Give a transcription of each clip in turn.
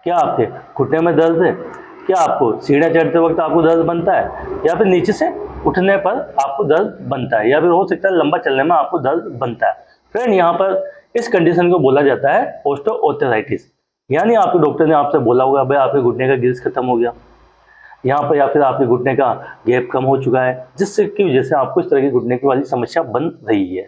क्या आपके घुटने में दर्द है? क्या आपको सीढ़ियाँ चढ़ते वक्त आपको दर्द बनता है, या फिर नीचे से उठने पर आपको दर्द बनता है, या फिर हो सकता है लंबा चलने में आपको दर्द बनता है? फ्रेंड, यहाँ पर इस कंडीशन को बोला जाता है ऑस्टियोआर्थराइटिस। यानी आपके डॉक्टर ने आपसे बोला होगा भाई आपके घुटने का ग्रिस खत्म हो गया यहाँ पर, या फिर आपके घुटने का गैप कम हो चुका है, जिससे की वजह से आपको इस तरह की घुटने की वाली समस्या बन रही है।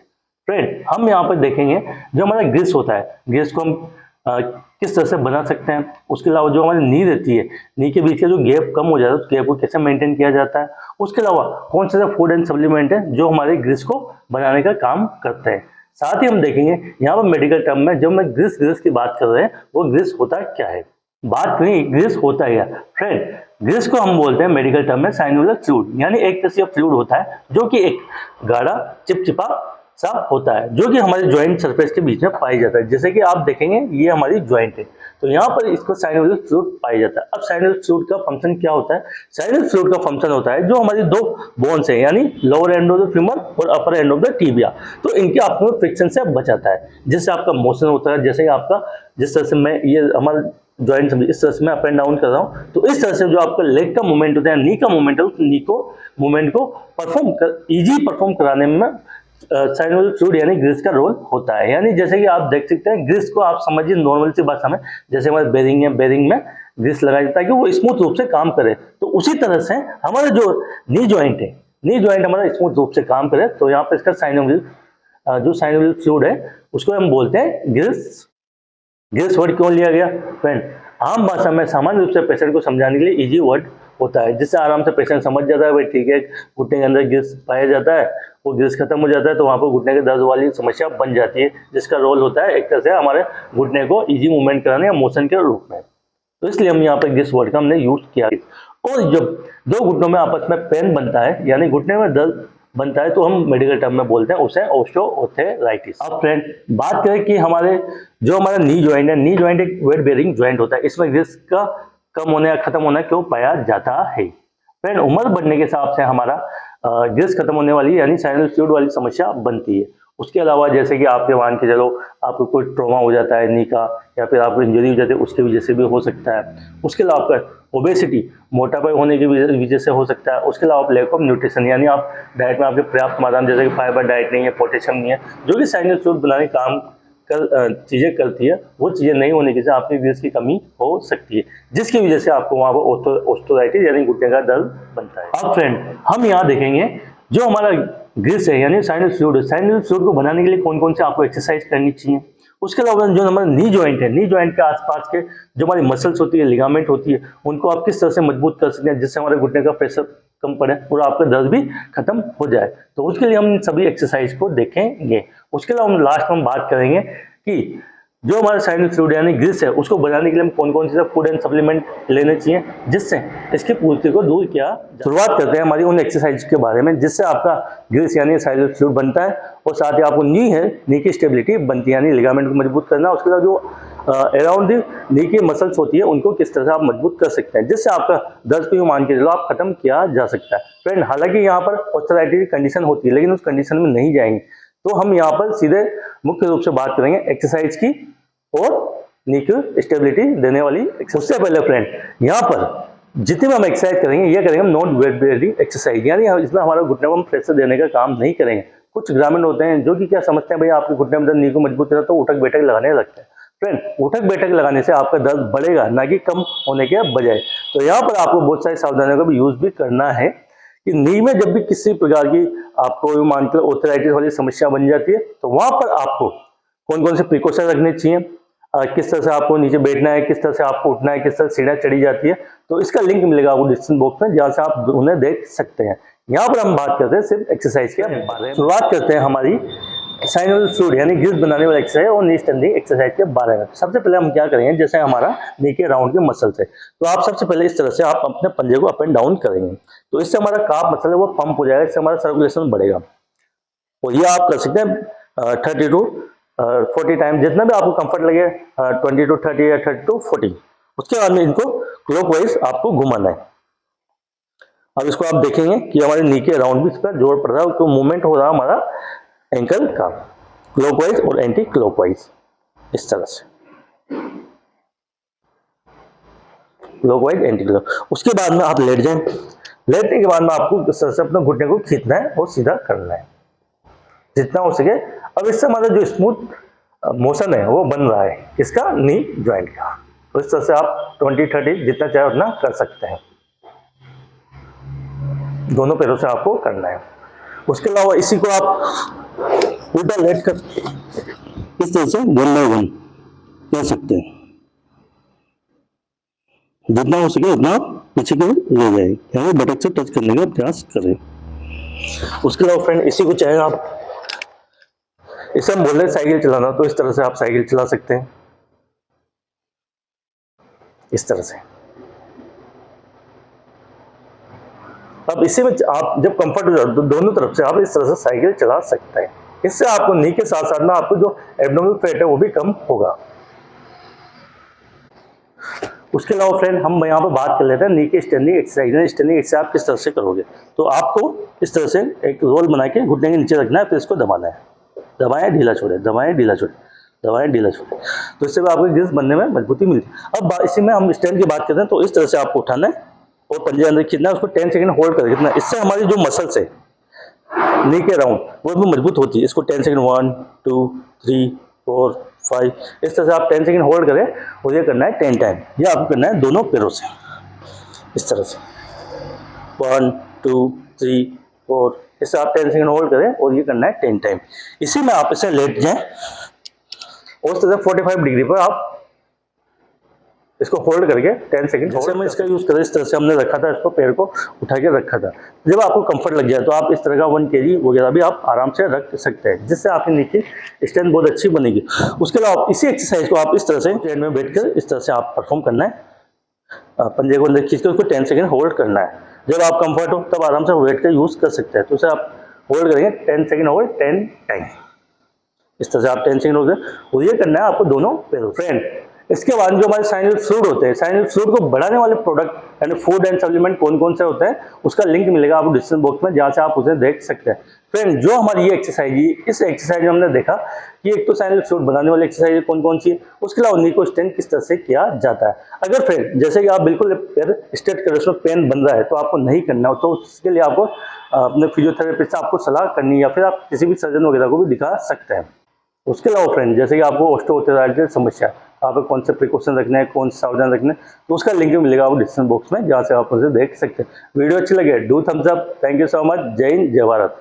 फ्रेंड, हम यहाँ पर देखेंगे जो हमारा ग्रिस होता है, ग्रिस को हम किस तरह से बना सकते हैं। उसके अलावा जो हमारी नी रहती है, नी के बीच का जो गैप कम हो जाता है, उस गैप को कैसे मेंटेन किया जाता है। उसके अलावा कौन से फूड एंड सप्लीमेंट है जो हमारे ग्रिस को बनाने का काम करते हैं। साथ ही हम देखेंगे यहाँ पर मेडिकल टर्म में जब मैं ग्रिस की बात कर रहे हैं, वो ग्रिस होता क्या है। बात करें ग्रिस होता है क्या। फ्रेंड, ग्रिस को हम बोलते हैं मेडिकल टर्म में साइनोवियल फ्लूइड, यानी एक तरह से फ्लूइड होता है जो कि एक गाढ़ा चिपचिपा सा होता है, जो कि हमारे जॉइंट सरफेस के बीच में पाई जाता है। जैसे कि आप देखेंगे ये हमारी जॉइंट है, तो यहाँ पर इसको साइनोवियल फ्लूइड पाया जाता है। अब साइनोवियल फ्लूइड का फंक्शन क्या होता है? साइनोवियल फ्लूइड का फंक्शन होता है जो हमारी दो बोन्स है, यानी lower end of the femur और अपर एंड ऑफ द टिबिया, तो इनके आपस में फ्रिक्शन से बचाता है, जिससे आपका मोशन होता है। जैसे आपका जिस तरह से मैं ये हमारा जॉइंट इस तरह से मैं अप एंड डाउन कर रहा हूँ, तो इस तरह से जो आपका लेग का मूवमेंट होता है, नी का मूवमेंट है, उस नी को मूवमेंट को इजी परफॉर्म कराने में साइनोवियल फ्लूइड यानी ग्रिस का रोल होता है। यानी जैसे कि आप देख सकते हैं, ग्रिस को आप समझिए नॉर्मल सी बात, हमें जैसे हमारे बेरिंग है, बेरिंग में ग्रिस लगाया जाता है कि वो स्मूथ रूप से काम करे, तो उसी तरह से हमारा जो नी जॉइंट है, नी जॉइंट हमारा स्मूथ रूप से काम करे, तो यहाँ पर इसका साइनोवियल जो साइनोवियल फ्लूइड है उसको हम बोलते हैं ग्रिस। ग्रिस वर्ड क्यों लिया गया? फ्रेंड, आम भाषा में सामान्य रूप से पेशेंट को समझाने के लिए इजी वर्ड होता है, जिससे आराम से पेशेंट समझ जाता है भाई ठीक है, घुटने के अंदर ग्रिस पाया जाता है, वो ग्रिस खत्म हो जाता है, तो वहाँ पर घुटने के दर्द वाली समस्या बन जाती है, जिसका रोल होता है एक तरह से हमारे घुटने को इजी मूवमेंट कराने या मोशन के रूप में। तो इसलिए हम यहाँ पर ग्रिस वर्ड का हमने यूज किया। और जब दो घुटनों में आपस में पेन बनता है, यानी घुटने में दर्द बनता है, तो हम मेडिकल टर्म में बोलते हैं उसे ऑस्टियोआर्थराइटिस। अब फ्रेंड, बात करें कि हमारा नी जॉइंट है, नी जॉइंट एक वेट बेयरिंग जॉइंट होता है। इसमें ग्रिस का कम होने या खत्म होना क्यों पाया जाता है? फ्रेंड, उम्र बढ़ने के हिसाब से हमारा ग्रिस खत्म होने वाली यानी साइनोवियल फ्लूइड वाली समस्या बनती है। उसके अलावा जैसे कि आपके मान के चलो आपको कोई ट्रॉमा हो जाता है नी का, या फिर आपको इंजरी हो जाती है, उसकी वजह से भी हो सकता है। उसके अलावा आपका ओबेसिटी, मोटापा होने की वजह से हो सकता है। उसके अलावा लैक ऑफ न्यूट्रिशन, यानी आप डाइट में आपके पर्याप्त मात्रा में जैसे कि फाइबर डाइट नहीं है, पोटेशियम नहीं है, जो कि साइनोवियल फ्लूइड बनाने का काम चीज़ें करती है, वो चीज़ें नहीं होने की वजह से आपकी ग्रिस की कमी हो सकती है, जिसकी वजह से आपको वहाँ पर ऑस्टियोआर्थराइटिस यानी घुटने का दर्द बनता है। अब फ्रेंड, हम यहाँ देखेंगे जो हमारा ग्रिस है यानी साइनोवियल फ्लूइड को बनाने के लिए कौन कौन से आपको एक्सरसाइज करनी चाहिए। उसके अलावा जो हमारा नी जॉइंट है, नी जॉइंट के आसपास के जो हमारी मसल्स होती है, लिगामेंट होती है, उनको आप किस तरह से मजबूत कर सकते हैं जिससे हमारे घुटने का प्रेशर कम पड़े और आपका दर्द भी खत्म हो जाए। तो उसके लिए हम सभी एक्सरसाइज को देखेंगे। उसके अलावा हम लास्ट में बात करेंगे कि जो हमारा साइनोवियल फ्लूइड यानी ग्रिस है, उसको बनाने के लिए हम कौन कौन से फूड एंड सप्लीमेंट लेने चाहिए जिससे इसकी पूर्ति को दूर किया। शुरुआत करते हैं हमारी उन एक्सरसाइज के बारे में जिससे आपका ग्रिस यानी साइनोवियल फ्लूइड बनता है, और साथ ही आपको नी है, नी की स्टेबिलिटी बनती है, यानी लिगामेंट को मजबूत करना। उसके बाद जो अराउंड नी की मसल्स होती है उनको किस तरह से आप मजबूत कर सकते हैं जिससे आपका दर्द को मान के चलो आप खत्म किया जा सकता है। फ्रेंड, हालांकि यहाँ पर ऑस्टियोआर्थराइटिस की कंडीशन होती है, लेकिन उस कंडीशन में नहीं जाएंगे, तो हम यहाँ पर सीधे मुख्य रूप से बात करेंगे एक्सरसाइज की और नी की स्टेबिलिटी देने वाली। सबसे पहले फ्रेंड, यहाँ पर जितने भी हम एक्सरसाइज करेंगे ये करेंगे हम नॉन वेट बेयरिंग एक्सरसाइज, यानी इसमें हमारा घुटने को हम प्रेशर देने का काम नहीं करेंगे। कुछ ग्रामीण होते हैं जो कि क्या समझते हैं भाई आपके घुटने में नी को मजबूत करना, तो उठक बैठक लगाने लगते हैं। फ्रेंड, उठक बैठक लगाने से आपका दर्द बढ़ेगा, ना कि कम होने के बजाय। तो यहाँ पर आपको बहुत सारी सावधानियों का भी यूज भी करना है कि नी में जब भी किसी प्रकार की आपको मानकर ऑर्थराइटिस वाली समस्या बन जाती है, तो वहां पर आपको कौन कौन से प्रिकॉशन रखने चाहिए, किस तरह से आपको नीचे बैठना है, किस तरह से आपको उठना है, किस तरह सीढ़ियाँ चढ़ी जाती है, तो इसका लिंक मिलेगा आपको डिस्क्रिप्शन बॉक्स में, जहाँ से आप उन्हें देख सकते हैं। यहाँ पर हम बात करते हैं सिर्फ एक्सरसाइज के बारे में। शुरुआत करते हैं हमारी साइनोवियल फ्लूइड यानी ग्रिस बनाने वाला एक्सरसाइज और नी स्ट्रेंथनिंग एक्सरसाइज के बारे में। सबसे पहले हम क्या करेंगे, जैसे हमारा नी के राउंड के मसल्स है, तो आप सबसे पहले इस तरह से आप अपने पंजे को अप एंड डाउन करेंगे, तो इससे हमारा काफ मसल है वो पंप हो जाएगा, इससे हमारा सर्कुलेशन बढ़ेगा। और ये आप कर सकते हैं 30 to 40 टाइम, जितना भी आपको कंफर्ट लगे, 20 to 30 या 30 to 40। उसके बाद में इनको क्लॉकवाइज आपको घुमाना है। अब इसको आप देखेंगे कि हमारे नी के राउंड भी इस पर जोर पड़ रहा है, तो मूवमेंट हो रहा है हमारा एंकल का क्लॉकवाइज और एंटी क्लॉकवाइज, इस तरह से। Clockwise anti clock. उसके बाद में आप लेट जाएं। लेटने के बाद में आपको इस तरह से अपने घुटने को खींचना है और सीधा करना है जितना हो सके। अब इससे हमारा जो स्मूथ मोशन है वो बन रहा है इसका नी जॉइंट का। तो इस तरह से आप 20-30 जितना चाहे उतना कर सकते हैं। दोनों पैरों से आपको करना है। उसके अलावा इसी को आप उल्टा लेट कर इस तरह से 1 बाय 1 कर सकते हैं। जितना हो सके उतना पीछे को ले जाए, यानी बटक से टच करने का प्रयास करें। उसके अलावा फ्रेंड इसी को चाहे आप, इसे हम बोल रहे हैं साइकिल चलाना, तो इस तरह से आप साइकिल चला सकते हैं, इस तरह से। अब इसी में आप जब कंफर्ट हो जाए तो दोनों तरफ से आप इस तरह से साइकिल चला सकते हैं। इससे आपको नी के साथ साथ ना आपको जो एब्डोमिनल फैट है वो भी कम होगा। उसके अलावा फ्रेंड हम यहाँ पर बात कर लेते हैं नी के स्टैंडिंग एक्सरसाइज। स्टैंडिंग एक्सरसाइज आप किस तरह से करोगे, तो आपको इस तरह से एक रोल बना के घुटने के नीचे रखना है, फिर इसको दबाना है। दबाएं ढीला छोड़े, दबाएं ढीला छोड़े, दबाएं ढीला छोड़े, तो इससे आपको डिस्क बनने में मजबूती मिलती है। अब इसी में हम स्टैंड की बात करते हैं, तो इस तरह से आपको उठाना है और पंजे अंदर खींचना है, उसको 10 सेकंड होल्ड कर रखना है। इससे हमारी जो मसल्स है नी के राउंड वो भी मजबूत होती है। इसको 10 सेकंड 1 2 3 4 5 इस तरह से आप 10 सेकंड होल्ड करें और ये करना है 10 टाइम। ये आपको करना है दोनों पैरों से, इस तरह से 1 2 3 4 इससे आप 10 सेकंड होल्ड करें और ये करना है 10 टाइम। इसी में आप इसे लेट जाएं और इस तरह से 45 डिग्री पर आप इसको होल्ड करके 10 सेकंड जैसे हम इसका यूज करें, इस तरह से हमने रखा था, इसको पैर को उठा के रखा था। जब आपको कंफर्ट लग जाए तो आप इस तरह का 1 kg वगैरह भी आप आराम से रख सकते हैं, जिससे आपकी नीचे स्ट्रेंथ बहुत अच्छी बनेगी। उसके अलावा इसी एक्सरसाइज को आप इस तरह से चेयर में बैठ कर इस तरह से आप परफॉर्म करना है। पंजे को अंदर खींच कर उसको 10 सेकंड होल्ड करना है। जब आप कंफर्ट हो तब आराम से वेट का यूज कर सकते हैं। तो उसे आप होल्ड करेंगे 10 सेकंड होल्ड 10 टाइम, इस तरह से आप 10 सेकंड होल्ड करें और ये करना है आपको दोनों पैरों। फ्रेंड इसके बाद जो हमारे साइनल फ्लूइड होते हैं, साइनल फ्लूइड को बढ़ाने वाले प्रोडक्ट यानी फूड एंड सप्लीमेंट कौन कौन से होते हैं उसका लिंक मिलेगा आपको डिस्क्रिप्शन बॉक्स में, जहां से आप उसे देख सकते हैं। फ्रेंड जो हमारी ये एक्सरसाइज है, इस एक्सरसाइज में हमने देखा कि एक तो साइनल फ्लूइड बढ़ाने वाली एक्सरसाइज कौन कौन सी है, उसके अलावा नी को स्ट्रेंथ किस तरह से किया जाता है। अगर फ्रेंड जैसे कि आप बिल्कुल पैर स्ट्रेट कर उसमें पेन बन रहा है तो आपको नहीं करना हो, तो उसके लिए आपको अपने फिजियोथेरेपिस्ट से आपको सलाह करनी है या फिर आप किसी भी सर्जन वगैरह को भी दिखा सकते हैं। उसके अलावा फ्रेंड जैसे कि आपको ऑस्टियोआर्थराइटिस समस्या, आप कौन से प्रिकॉशन रखने हैं, कौन से सावधान रखने हैं, तो उसका लिंक मिलेगा आपको डिस्क्रिप्शन बॉक्स में, जहाँ से आप उसे देख सकते हैं। वीडियो अच्छी लगे do thumbs up. Thank you so much. जय हिंद, जय भारत।